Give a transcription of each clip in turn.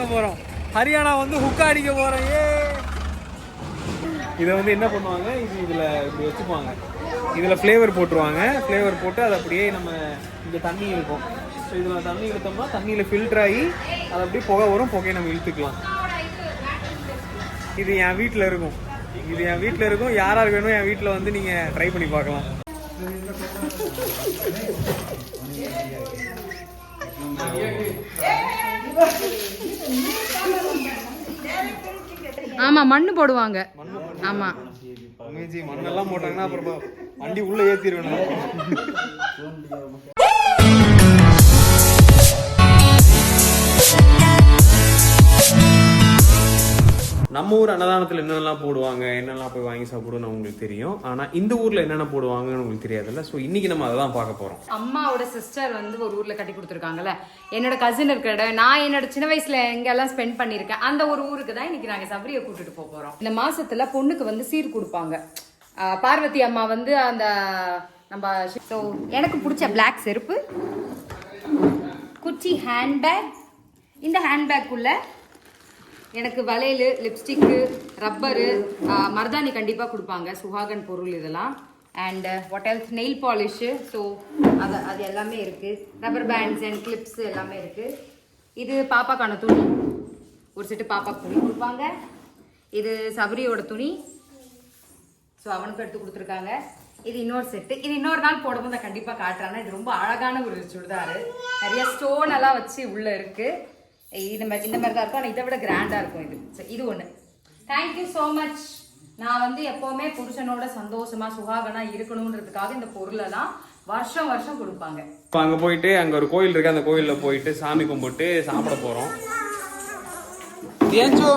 வாங்க போகிறோம். ஹரியானா வந்து ஹுக்கா அடிக்க போகிறோம். இதை வந்து என்ன பண்ணுவாங்க, இதில் இப்படி வச்சுக்குவாங்க. இதில் ஃப்ளேவர் போட்டுருவாங்க. ஃப்ளேவர் போட்டு அதை அப்படியே நம்ம இங்கே தண்ணி இருக்கும். ஸோ இதில் தண்ணி இழுத்தோம்னா தண்ணியில் ஃபில்டர் ஆகி அதை அப்படியே புகை வரும். புகையை நம்ம இழுத்துக்கலாம். இது என் வீட்டில் இருக்கும். யார் யார் வேணும் என் வீட்டில் வந்து நீங்கள் ட்ரை பண்ணி பார்க்கலாம். ஆமா மண்ணு போடுவாங்க. ஆமா மண்ணெல்லாம் போட்டாங்கன்னா அப்புறம் வண்டி உள்ள ஏத்திடுவேன். நம்ம ஊர் அன்னதானத்தில் என்னென்னலாம் போடுவாங்க, என்னெல்லாம் போய் வாங்கி சாப்பிடுவோம்னு உங்களுக்கு தெரியும். ஆனால் இந்த ஊரில் என்னென்ன போடுவாங்கன்னு உங்களுக்கு தெரியாதுல்ல. ஸோ இன்னைக்கு நம்ம அதை தான் பார்க்க போகிறோம். அம்மாவோட சிஸ்டர் வந்து ஒரு ஊரில் கட்டி கொடுத்துருக்காங்கல்ல. என்னோட கசின் இருக்கிற இடம், நான் என்னோட சின்ன வயசுல எங்கெல்லாம் ஸ்பெண்ட் பண்ணியிருக்கேன் அந்த ஒரு ஊருக்கு தான் இன்னைக்கு நாங்கள் சபரியை கூட்டிட்டு போகிறோம். இந்த மாசத்துல பொண்ணுக்கு வந்து சீர் கொடுப்பாங்க. பார்வதி அம்மா வந்து அந்த நம்ம ஸோ எனக்கு பிடிச்ச பிளாக் செருப்பு, குச்சி ஹேண்ட்பேக். இந்த ஹேண்ட்பேக்குள்ள எனக்கு வளையல், லிப்ஸ்டிக்கு, ரப்பரு, மருதாணி கண்டிப்பாக கொடுப்பாங்க. சுஹாகன் பொருள் இதெல்லாம். And what else, nail polish. So அது எல்லாமே இருக்குது. ரப்பர் பேண்ட்ஸ் அண்ட் கிளிப்ஸ் எல்லாமே இருக்குது. இது பாப்பாக்கான துணி, ஒரு செட்டு பாப்பாக்கு துணி கொடுப்பாங்க. இது சபரியோட துணி, ஸோ அவனுக்கு எடுத்து கொடுத்துருக்காங்க. இது இன்னொரு செட்டு. இது இன்னொரு நாள் போடும்போது நான் கண்டிப்பாக காட்டுறேன். இது ரொம்ப அழகான ஒரு சுடிதாரு. நிறைய ஸ்டோன் எல்லாம் வச்சு உள்ளே இருக்குது. இந்த மாதிரி தான் இருக்கும். ஆனால் இதை விட கிராண்டாக இருக்கும் இது. ஸோ இது ஒன்று. Thank you so much. நான் வந்து எப்போவுமே புருஷனோட சந்தோஷமா சுகாகனா இருக்கணுன்றதுக்காக இந்த பொருளெல்லாம் வருஷம் வருஷம் கொடுப்பாங்க. இப்போ அங்கே போயிட்டு அங்கே ஒரு கோயில் இருக்கு. அந்த கோயிலில் போயிட்டு சாமி கும்பிட்டு சாப்பிட போகிறோம். ஏன்ச்சோ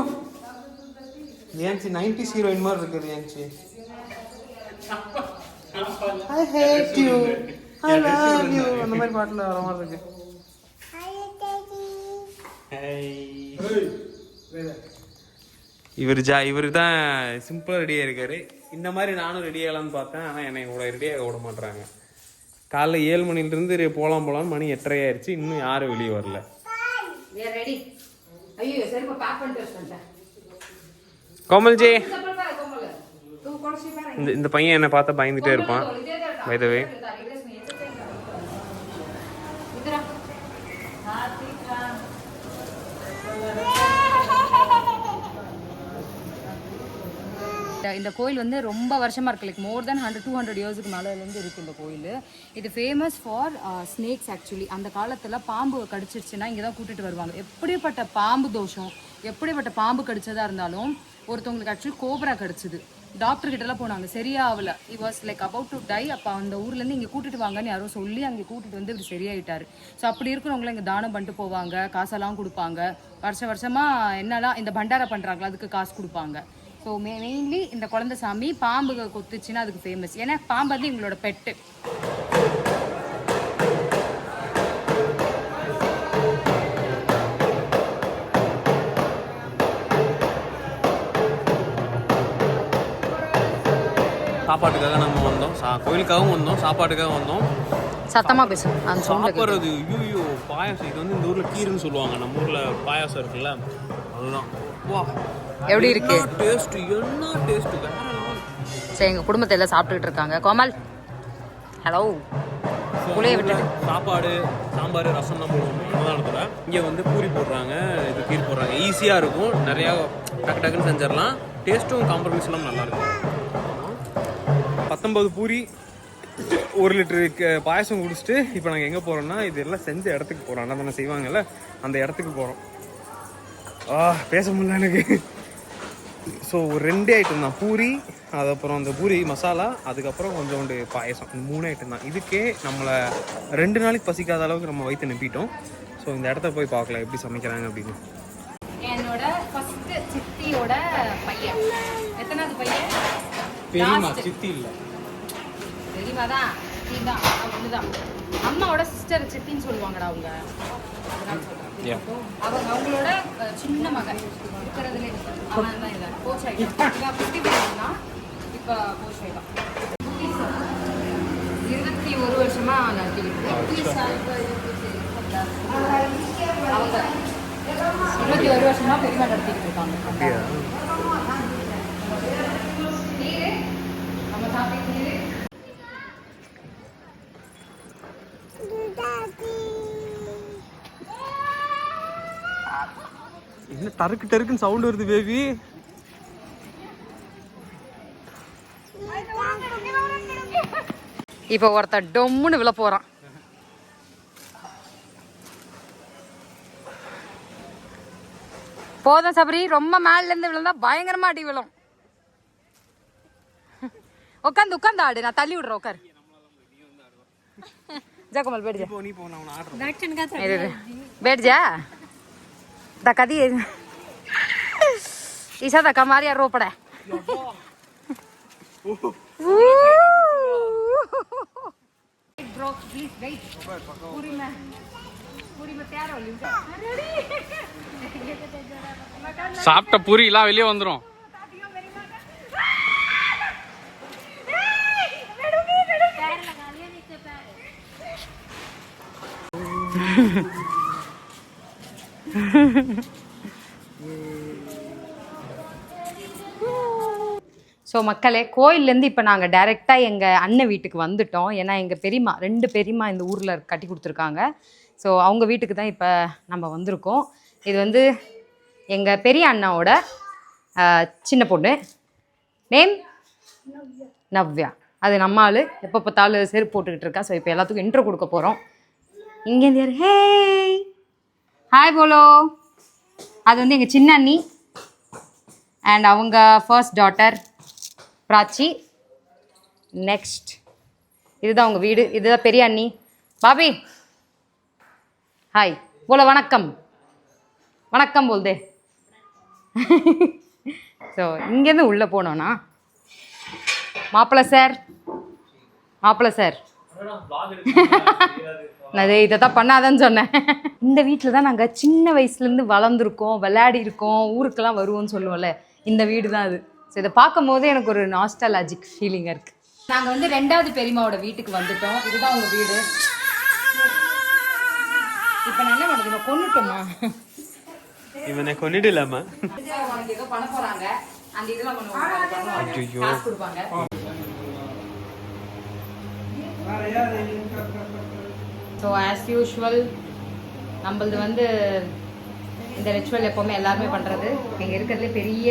90s ஹீரோயின் மாதிரி இருக்குது. ஏன்ச்சி I hate you, I love you அந்த மாதிரி பாட்டில் வர மாதிரி இருக்கு. இவர் தான் சிம்பிளா ரெடியா இருக்காரு. இந்த மாதிரி நானும் ரெடி ஆகலான்னு பார்த்தேன். ஆனால் என்னை கூட ரெடியாக விட மாட்டாங்க. காலைல 7 மணிலிருந்து போகலாம் மணி 8:30 ஆயிடுச்சு. இன்னும் யாரும் வெளியே வரல. கோமல்ஜி, இந்த பையன் என்னை பார்த்தா பயந்துட்டே இருப்பான். பை தி வே இந்த கோயில் வந்து ரொம்ப வருஷமா இருக்கு. லைக் மோர் தென் 100-200 இயர்ஸ்க்கு மேலேருந்து இருக்கு இந்த கோயில். இது ஃபேமஸ் ஃபார் ஸ்னேக்ஸ். ஆக்சுவலி அந்த காலத்துல பாம்பு கடிச்சிருச்சுன்னா இங்கே தான் கூட்டிட்டு வருவாங்க. எப்படிப்பட்ட பாம்பு தோஷம், எப்படிப்பட்ட பாம்பு கடிச்சதா இருந்தாலும், ஒருத்தவங்களுக்கு ஆக்சுவலி கோப்ரா கடிச்சது. டாக்டர் கிட்டலாம் போனாங்க, சரியா ஆகல. He was like about to tie. அப்போ அந்த ஊர்லேருந்து இங்கே கூட்டிட்டு வாங்கன்னு யாரோ சொல்லி அங்கே கூட்டிட்டு வந்து இப்படி சரியாயிட்டாரு. ஸோ அப்படி இருக்கிறவங்களாம் இங்கே தானம் பண்ணிட்டு போவாங்க, காசெல்லாம் கொடுப்பாங்க. வருஷமா என்னெல்லாம் இந்த பண்டாரா பண்ணுறாங்களோ அதுக்கு காசு கொடுப்பாங்க. ஸோ மெயின்லி இந்த குழந்தை சாமி பாம்பு கொத்துச்சுன்னா அதுக்கு ஃபேமஸ். ஏன்னா பாம்பு வந்து எங்களோட பெட்டு. சாப்பாட்டுக்காக நம்ம வந்தோம். கோயிலுக்காகவும் வந்தோம், சாப்பாட்டுக்காக வந்தோம். சத்தமா பேசும் சாப்பிட்றது. ஐயோ பாயாசம். இது வந்து இந்த ஊர்ல கீருன்னு சொல்லுவாங்க. நம்ம ஊர்ல பாயாசம் இருக்குல்ல, அதுதான். வா எப்படி இருக்கு டேஸ்ட், என்ன டேஸ்ட். சரி, எங்க குடும்பத்தை எல்லாம் சாப்பிட்டுட்டு இருக்காங்க. கோமல் ஹலோ. புளியை விட்டுட்டு சாப்பாடு, சாம்பார், ரசம் தான் போடுவோம் அன்னதானத்துல. இங்கே வந்து பூரி போடுறாங்க, இது கீர் போடுறாங்க. ஈஸியாக இருக்கும். நிறையா டக்குன்னு செஞ்சிடலாம். டேஸ்ட்டும் காம்ப்ரமைஸ்லாம் நல்லாயிருக்கும். 19 பூரி, 1 லிட்டரு பாயசம் குடிச்சிட்டு இப்போ நாங்கள் எங்கே போகிறோம்னா, இதெல்லாம் செஞ்ச இடத்துக்கு போகிறோம். அன்னதானம் செய்வாங்கல்ல, அந்த இடத்துக்கு போகிறோம். பேச முடியல எனக்கு. ஸோ 2 ஐட்டம் தான், பூரி, அதுக்கப்புறம் அந்த பூரி மசாலா, அதுக்கப்புறம் கொஞ்சோண்டு பாயசம். இந்த 3 ஐட்டம் தான். இதுக்கே நம்மளை 2 நாளைக்கு பசிக்காத அளவுக்கு நம்ம வயிற்று நிப்பிட்டோம். ஸோ இந்த இடத்த போய் பார்க்கலாம் எப்படி சமைக்கிறாங்க அப்படின்னு. என்னோட ஃபர்ஸ்ட் சித்தியோட பையன். எத்தனாவது பையன்? பெரியம்மா, சித்தி இல்லை, பெரியம்மா தான். சித்தி தான், ஒண்ணுதான். அம்மாவோட சிஸ்டர் சித்தின்னு சொல்லுவாங்கடா அவங்க. அவங்களோட சின்ன மகன் இருக்கிறதுலே அவன் தான் இல்லை. கோச் ஆகிட்டான். 50 பேர் தான் இப்போ கோச் ஆகிட்டான். 21 வருஷமா நடத்திக்கிட்டு அவங்க 21 ஒரு வருஷமா பெரியமா நடத்திட்டு இருக்காங்க. அப்படியா? நம்ம சாப்பிட்டு என்ன டருக்கு டருக்குன்னு சவுண்ட் வருது பேபி? இப்போ ஒருத்தர் டொம்முன்னு விழ போறான். போதும் சபரி, ரொம்ப மேல இருந்து விழுந்தா பயங்கரமா அடி விழும். உட்காந்து உட்காந்து ஆடு, நான் தள்ளி விடுறேன். உட்காரு ஜாக்கமல், बैठ जा. நீ போ, நான் ஆடுறேன். बैठ जा. धक्का दिए ईसा धक्का मारिया रो पड़ा. சாப்பிட்ட பூரி எல்லாம் வெளியே வந்துரும். ஸோ மக்களே, கோயிலேருந்து இப்போ நாங்கள் டைரெக்டாக எங்கள் அண்ணன் வீட்டுக்கு வந்துட்டோம். ஏன்னா எங்கள் பெரியம்மா, 2 பெரியம்மா இந்த ஊரில் கட்டி கொடுத்துருக்காங்க. ஸோ அவங்க வீட்டுக்கு தான் இப்போ நம்ம வந்திருக்கோம். இது வந்து எங்கள் பெரிய அண்ணாவோட சின்ன பொண்ணு. நேம் நவ்யா. அது நம்ம ஆள், எப்போ பார்த்தாலும் செருப்பு போட்டுக்கிட்டு இருக்கா. ஸோ இப்போ எல்லாத்துக்கும் இன்ட்ரோ கொடுக்க போகிறோம். இங்கேருந்து யார்? Hey hi polo. அது வந்து எங்கள் சின்ன அண்ணி அண்ட் அவங்க ஃபர்ஸ்ட் டாட்டர் பிராச்சி. நெக்ஸ்ட் இதுதான் அவங்க வீடு. இதுதான் பெரிய அண்ணி. பாபி ஹாய் போல, வணக்கம் வணக்கம் போல்தே. ஸோ இங்கேருந்து உள்ளே போனோன்னா மாப்பிள்ளை சார், மாப்பிள்ளை சார் நான் இதை தான் பண்ணாதன்னு சொன்னேன். இந்த வீட்டில் தான் நாங்கள் சின்ன வயசுலேருந்து வளர்ந்துருக்கோம், விளையாடி இருக்கோம், ஊருக்கெல்லாம் வருவோம்னு சொல்லுவோம்ல, இந்த வீடு தான் அது. ஸோ இதை பார்க்கும் போது எனக்கு ஒரு நாஸ்டாலஜிக் ஃபீலிங்காக இருக்குது. நாங்கள் வந்து 2வது பெரியம்மாவோட வீட்டுக்கு வந்துட்டோம். இதுதான் உங்கள் வீடு. இப்போ நான் என்ன பண்ணுறது, கொண்டுட்டோமா? இவனை கொன்னிடலாமா? உனக்கு ஏதோ பண்ண போகிறாங்க, அந்த இதெல்லாம் பண்ணுவாங்க, காசு கொடுப்பாங்க. ஸோ ஆஸ் யூஷுவல் நம்மளது வந்து இந்த ரிச்சுவல் எப்போவுமே எல்லாருமே பண்ணுறது. இங்கே இருக்கிறதுலே பெரிய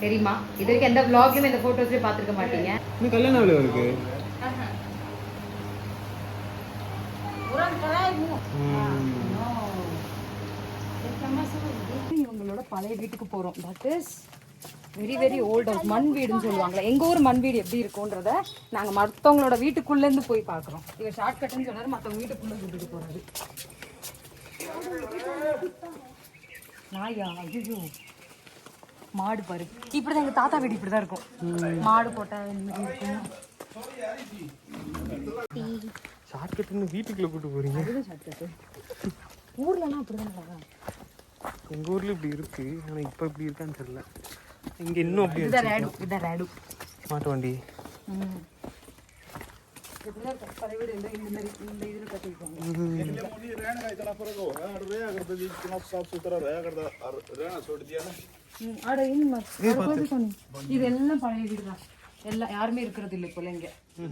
பெரியம்மா. இது வரைக்கும் எந்த vlogலையும் இந்த ஃபோட்டோஸ்லேயும் பார்த்துருக்க மாட்டீங்க. இன்னும் கல்யாணம் எவ்வளோ இருக்கு? இவங்களோட பழைய வீட்டுக்கு போகிறோம். That is very very old house. மண் வீடுன்னு சொல்லுவாங்களே, எங்கள் ஊர் மண் வீடு எப்படி இருக்கும்ன்றத நாங்கள் மற்றவங்களோட வீட்டுக்குள்ளேருந்து போய் பார்க்குறோம். இவர் ஷார்ட் கட்டுன்னு சொன்னார், மற்றவங்க வீட்டுக்குள்ளே கூட்டிட்டு போகிறாரு. நாயா? ஐயோ, மாடு பாரு. இப்படிதான் எங்கள் தாத்தா வீடு இப்படிதான் இருக்கும். மாடு போட்டால் இருக்கும். ஷார்ட் கட்டுன்னு வீட்டுக்குள்ளே கூட்டு போறீங்க? ஷார்ட் கட்டு ஊர்லலாம் அப்படிதான். எங்கள் ஊரில் இப்படி இருக்கு, ஆனால் இப்போ இப்படி இருக்கான்னு தெரியல. இங்கே இன்னும் அப்படி ரேடு மாட்டு வண்டி. இதெல்லாம் பழைய வீடு தான். எல்லாம் யாருமே இருக்கிறது இல்லை இப்போ. இங்க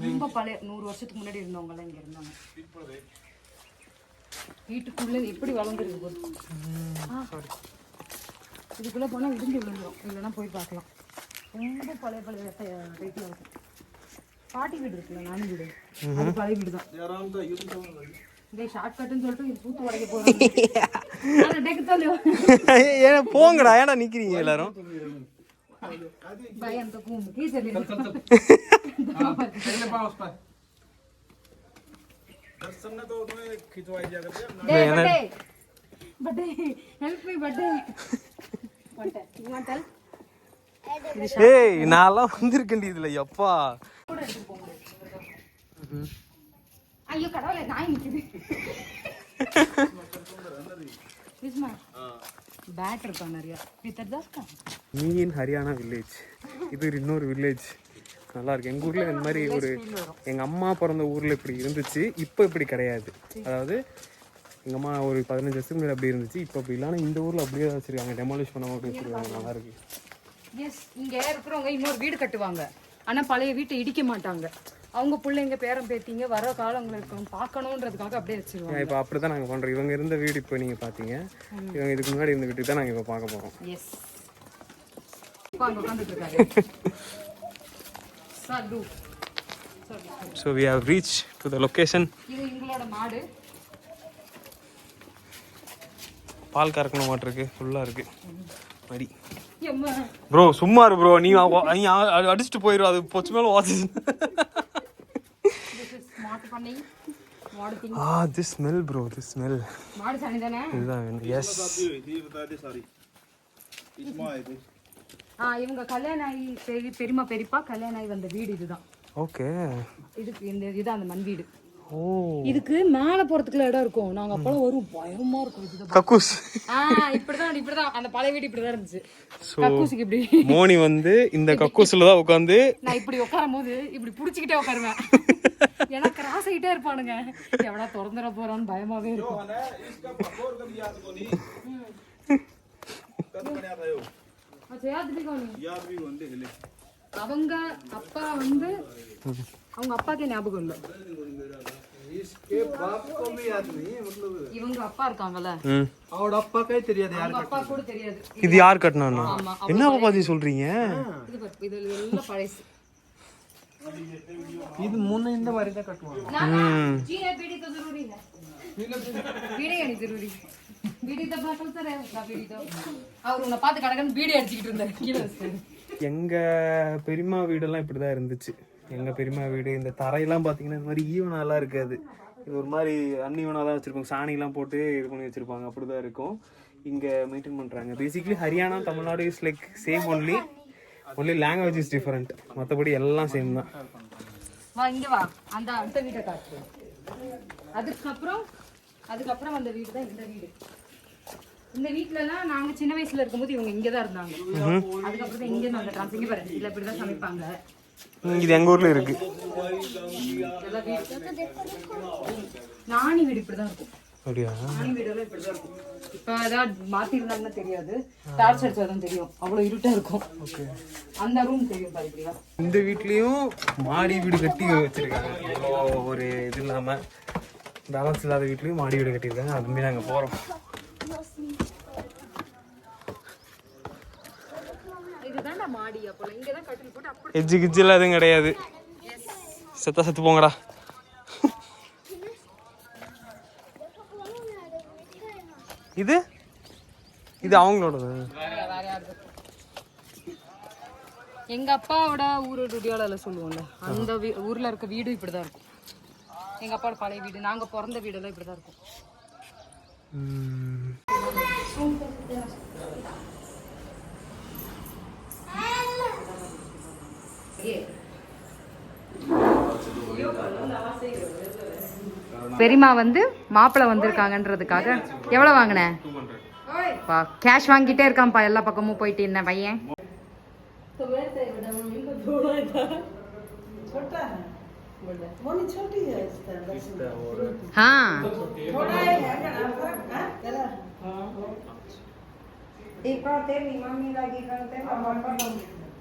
ரொம்ப பழைய 100 வருஷத்துக்கு முன்னாடி இருந்தவங்க எல்லாம் இங்க இருந்தாங்க. வீட்டுக்குள்ள எப்படி வளர்ந்துருக்கு போது. இதுக்குள்ள போனா இடிஞ்சு விழுந்துடும், இல்லைன்னா போய் பார்க்கலாம். ரொம்ப பழைய பழைய டைப்ல இருக்கும். பாட்டி வீடு இருக்குல்ல, நானி வீடு, அது பழைய வீடு தான். இந்த ஷார்ட் கட்டுன்னு சொல்லிட்டு இது பூத்து உடைக்க போறாங்க. ஏன்னா போங்கடா, ஏன்னா நிக்கிறீங்க எல்லாரும்? பயம் तो घूम के चले birthday help me birthday you want help? ஏய், நான்லாம் வந்திருக்கேன்டி இதுல. எப்பா ஐயோ கடவுளே, நாய் நிக்குது. விஸ்மா பேட் இருக்கா நிறைய. நீ இன் ஹரியானா வில்லேஜ், இது இன்னொரு வில்லேஜ். நல்லா இருக்கு. எங்கள் ஊரில் இந்த மாதிரி ஒரு எங்கள் அம்மா பிறந்த ஊரில் இப்படி இருந்துச்சு, இப்போ இப்படி கிடையாது. அதாவது எங்கள் அம்மா ஒரு 15 வருஷத்துக்கு முன்னாடி அப்படி இருந்துச்சு, இப்போ அப்படி இல்லைனா இந்த ஊரில் அப்படியே தான் வச்சுருக்காங்க, டெமாலிஷ் பண்ண மட்டும் வச்சுருக்காங்க. நல்லா இருக்கு. எஸ், இங்கே இருக்கிறவங்க இன்னொரு வீடு கட்டுவாங்க, ஆனால் பழைய வீட்டை இடிக்க மாட்டாங்க. அவங்க பிள்ளைங்க பேரம் பேத்திங்க வர காலங்களுக்கு பார்க்கணுன்றதுக்காக அப்படியே வச்சிருவாங்க. இப்போ அப்படி தான் நாங்கள் பண்ணுறோம். இவங்க இருந்த வீடு இப்போ நீங்கள் பார்த்தீங்க, இவங்க இதுக்கு முன்னாடி இருந்த வீட்டுக்கு தான் நாங்கள் இப்போ பார்க்க போகிறோம். எஸ், இப்போ அங்கே உட்காந்துட்டு இருக்காரு. So we have reached to the location. இது எங்களோட மாடு. பால் கறக்கணும் மாட்டு இருக்கு, ஃபுல்லாக இருக்கு மடி. எம்மா ப்ரோ சும்மா இரு ப்ரோ, நீ அடிச்சுட்டு போயிடும், அது பொச்சு மேலே வாசி. மாட்டு பண்ணை மாடு திங்க. this smell bro, this smell. மாடு சாணி தானே இதுதான் வேணும். எஸ், இவங்க கல்யாணம் ஆகி பெரியம்மா பெரியப்பா கல்யாணம் ஆகி வந்த வீடு இதுதான். ஓகே, இதுக்கு இந்த இதுதான் அந்த மண் வீடு. ஓ, இதுக்கு மேல போறதுக்குள்ள இடம் இருக்கும். நாங்க அப்பலாம் வரும், பயமா இருக்கும். இதுதான் கக்கூஸ். இப்படிதான் அந்த பழைய வீடு இப்படிதான் இருந்துச்சு. கக்கூஸுக்கு இப்படி மோனி வந்து இந்த கக்கூஸ்ல தான் உட்காந்து, நான் இப்படி உட்காரும் போது இப்படி புடிச்சுக்கிட்டே உட்காருவேன். ஏன்னா கிராஸ் ஆகிட்டே இருப்பானுங்க, எவனா திறந்துட போறான்னு பயமாவே இருக்கும். அவங்க அப்பா வந்து அவங்க அப்பாக்கே ஞாபகம் இல்லை. இவங்க அப்பா இருக்காங்கல்ல, அவங்க அப்பா கூட தெரியாது. இது யார் கட்டினானா? என்ன பாதி சொல்றீங்க? இது எல்லாம் பழசு. ಇದು ಮುನ್ನ ಇಂದ ಮರಿದ ಕಟ್ಟುವ ಜೀನೆ ಬಿಡಿ तो जरूरी है, बीड़ी नहीं जरूरी, बीड़ी तो बात होता है ना, बीड़ी तो அவர் உன்னை பார்த்து கடகன்னு பீடி அடிச்சிட்டு இருந்தாரு கீழ வச்சு. எங்க பெரியம்மா வீடெல்லாம் இப்படிதான் இருந்துச்சு. எங்க பெரியம்மா வீடு இந்த தரையெல்லாம் பாத்தீங்கன்னா இந்த மாதிரி ஈவனாலாம் இருக்காது, இது ஒரு மாதிரி அன்ஈவனா தான் வச்சிருப்பாங்க, சாணிலாம் போட்டு இது பண்ணி வச்சிருப்பாங்க, அப்படிதான் இருக்கும். இங்க மெயின்டைன் பண்றாங்க. Basically Haryana Tamil Nadu is like same, only language is different, மற்றபடி எல்லாம் சேம் தான். வா இங்க வா, அந்த அடுத்த வீட்டை காட்டு. அதுக்கப்புறம் அந்த வீடு தான் இந்த வீடு. இந்த வீட்டுலலாம் நாங்க சின்ன வயசுல இருக்கும்போது இவங்க இங்கே தான் இருந்தாங்க. அதுக்கப்புறம் தான் இங்கே வந்து ட்ரான்ஸ் இங்கே பாரு, இல்லை இப்படி தான் சமைப்பாங்க. இது எங்க ஊர்ல இருக்கு. நானி வீடு இப்படிதான் இருக்கும். அப்படியா? நானி வீடெல்லாம் இப்படிதான் இருக்கும். இப்போ ஏதாவது மாத்தி இருந்தாங்கன்னா தெரியாது, டார்ச் அடிச்சாதான் தெரியும், அவ்வளவு இருட்டா இருக்கும். அந்த ரூம் தெரியும் பாரு இப்படிதான். இந்த வீட்லயும் மாடி வீடு கட்டி வச்சிருக்காங்க. ஒரு இது இல்லாம பேலன்ஸ் இல்லாத வீட்லயும் மாடி வீடு கட்டியிருக்காங்க. அதுமே நாங்க போறோம். இதுதான்டா மாடி. அப்போ இங்க தான் கட்டில் போட்டு அப்படி எஜ்ஜு கிஜ்ஜெல்லாம் எதுவும் கிடையாது. செத்து போங்கடா. இது இது அவங்களோடது. எங்க அப்பாவோட ஊரு ருடியால சொல்லுவோம்ல, அந்த ஊர்ல இருக்க வீடு இப்படிதான் இருக்கும். எங்க அப்பாவோட பழைய வீடு, நாங்க பிறந்த வீடெல்லாம் இப்படிதான் இருக்கும். பெரியம்மா வந்து மாப்பிள்ளை வந்திருக்காங்கன்றதுக்காக எவ்வளவு வாங்கினேன்? கேஷ் வாங்கிட்டே இருக்கான்ப்பா, எல்லா பக்கமும் போயிட்டு என்ன பையன்.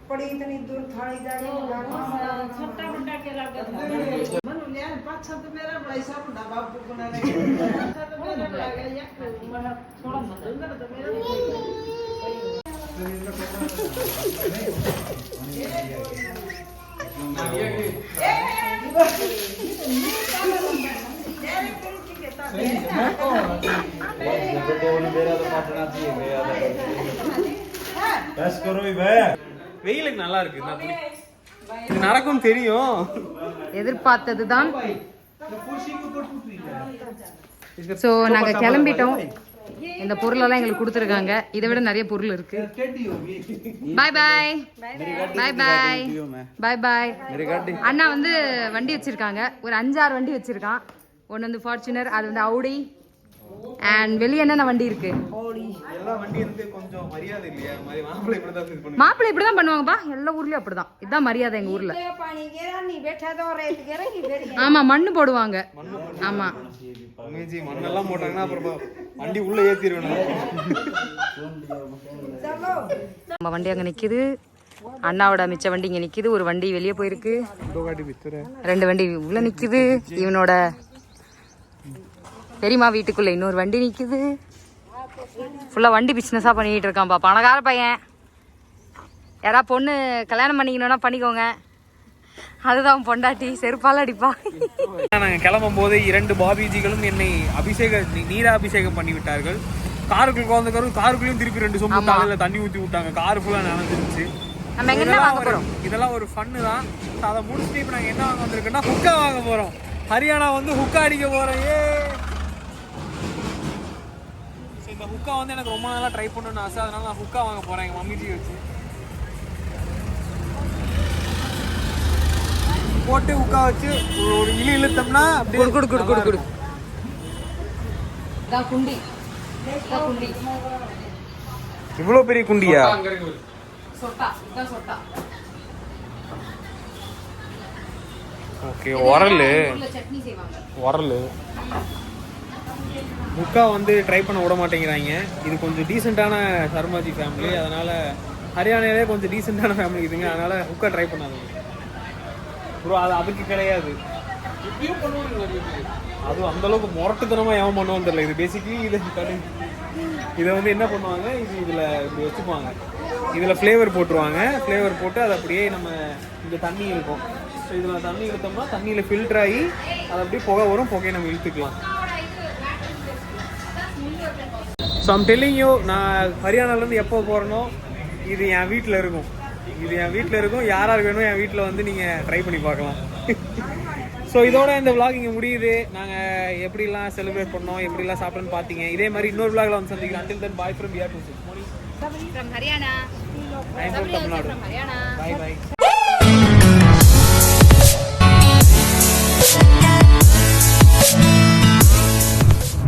पड़ी इतनी दूर थाली जाके छोटा बड़ा के लगा मनु ले पांच तो मेरा बड़ा सा बड़ा बाबू बना रहे तो मेरा लगा या थोड़ा अंदर तो मेरा बस करो ही भाई வெயிலுக்கு நல்லா இருக்கு. இது நடக்கும் தெரியும். எதிர்பார்த்ததுதான். ஸோ நாங்கள் கிளம்பிட்டோம். இந்த பொருளெல்லாம் எங்களுக்கு கொடுத்துருக்காங்க. இதை விட நிறைய பொருள் இருக்கு. பாய் பாய் பாய் பாய் பாய் பாய். அண்ணா வந்து வண்டி வச்சிருக்காங்க, ஒரு 5-6 வண்டி வச்சிருக்கான். ஒன்று வந்து ஃபார்ச்சுனர், அது வந்து அவுடி, அண்ட் வெளியே என்னென்ன வண்டி இருக்கு. மாப்பிள்ளை இப்படிதான் பண்ணுவாங்கப்பா, எல்லா ஊர்லயும் அப்படிதான். இதுதான் மரியாதை எங்க ஊர்ல. ஆமா, மண்ணு போடுவாங்க. ஆமா அமேஜி மண்ணெல்லாம் போட்டாங்கன்னா அப்புறம் வண்டி உள்ள ஏத்திடுவேன். நம்ம வண்டி அங்கே நிற்கிது, அண்ணாவோட மிச்ச வண்டி இங்கே நிற்கிது, ஒரு வண்டி வெளியே போயிருக்கு, 2 வண்டி உள்ள நிற்கிது, இவனோட பெரியம்மா வீட்டுக்குள்ள இன்னொரு வண்டி நிற்கிது. ஃபுல்லாக வண்டி பிஸ்னஸாக பண்ணிக்கிட்டு இருக்கான்ப்பா, பணக்கார பையன். யாராவது பொண்ணு கல்யாணம் பண்ணிக்கணும்னா பண்ணிக்கோங்க, அதுதான் பொண்டாட்டி, செருப்பால் அடிப்பா. நாங்கள் கிளம்பும் போது 2 பாபிஜிகளும் என்னை நீராபிஷேகம் பண்ணி விட்டார்கள். காருக்குள்ள உட்காந்துக்காரும் காருக்குள்ளேயும் திருப்பி 2 சொம்பு தலையில தண்ணி ஊற்றி விட்டாங்க. காரு ஃபுல்லாக நனைஞ்சிருச்சு. நம்ம எங்கன்னா வாங்க போகிறோம், இதெல்லாம் ஒரு ஃபன்னு தான். அதை முடிச்சுட்டு இப்போ நாங்கள் என்ன வாங்க வந்திருக்கோம்னா ஹுக்கா வாங்க போகிறோம். ஹரியானா வந்து ஹுக்கா அடிக்க போகிறோம். இந்த ஹுக்கா வந்து எனக்கு ரொம்ப நாளாக ட்ரை பண்ணணும்னு ஆசை, அதனால நான் ஹுக்கா வாங்க போகிறேன் எங்கள் மம்மிஜி வச்சு. போட்டு ஹுக்கா வச்சு ஒரு இழுத்தோம்னா அப்படியே குடு. குண்டி குண்டி, இவ்வளோ பெரிய குண்டியா? சொட்டா, இதான் சொட்டா. ஓகே, உரல் சட்னி செய்வாங்க. உரல் ஹுக்கா வந்து ட்ரை பண்ண விட மாட்டேங்கிறாங்க. இது கொஞ்சம் டீசெண்டான சர்மாஜி ஃபேமிலி, அதனால ஹரியானாலே கொஞ்சம் டீசெண்டான ஃபேமிலி இதுங்க, அதனால ஹுக்கா ட்ரை பண்ணாதீங்க ப்ரோ. அது அதுக்கு கிடையாது, அது அந்த அளவுக்கு முரட்டுத்தனமா ஏன் பண்ணுவோம் தெரியல. இது பேசிக்கலி இதை வந்து என்ன பண்ணுவாங்க, இது இதில் இப்படி வச்சுப்பாங்க, இதில் ஃப்ளேவர் போட்டுருவாங்க. ஃப்ளேவர் போட்டு அதை அப்படியே நம்ம இங்கே தண்ணி இருக்கும், ஸோ இதில் தண்ணி இழுத்தோம்னா தண்ணியில் ஃபில்டர் ஆகி அது அப்படியே புகை வரும், புகையை நம்ம இழுத்துக்கலாம். ஸோ ஐம் டெல்லிங் யூ, நான் ஹரியானாலேருந்து எப்போ போகிறேனோ இது என் வீட்டில் இருக்கும், யாராருக்கு வேணும் என் வீட்டில் வந்து நீங்கள் ட்ரை பண்ணி பார்க்கலாம். ஸோ இதோட இந்த vlog இங்கே முடியுது. நாங்கள் எப்படிலாம் செலிப்ரேட் பண்ணோம், எப்படிலாம் சாப்பிட்டோன்னு பார்த்தீங்க. இதே மாதிரி இன்னொரு vlogல வந்து சந்திக்கிறேன். Until then, bye from BR26. From Haryana. I'm from Tamil Nadu. Haryana. Bye bye.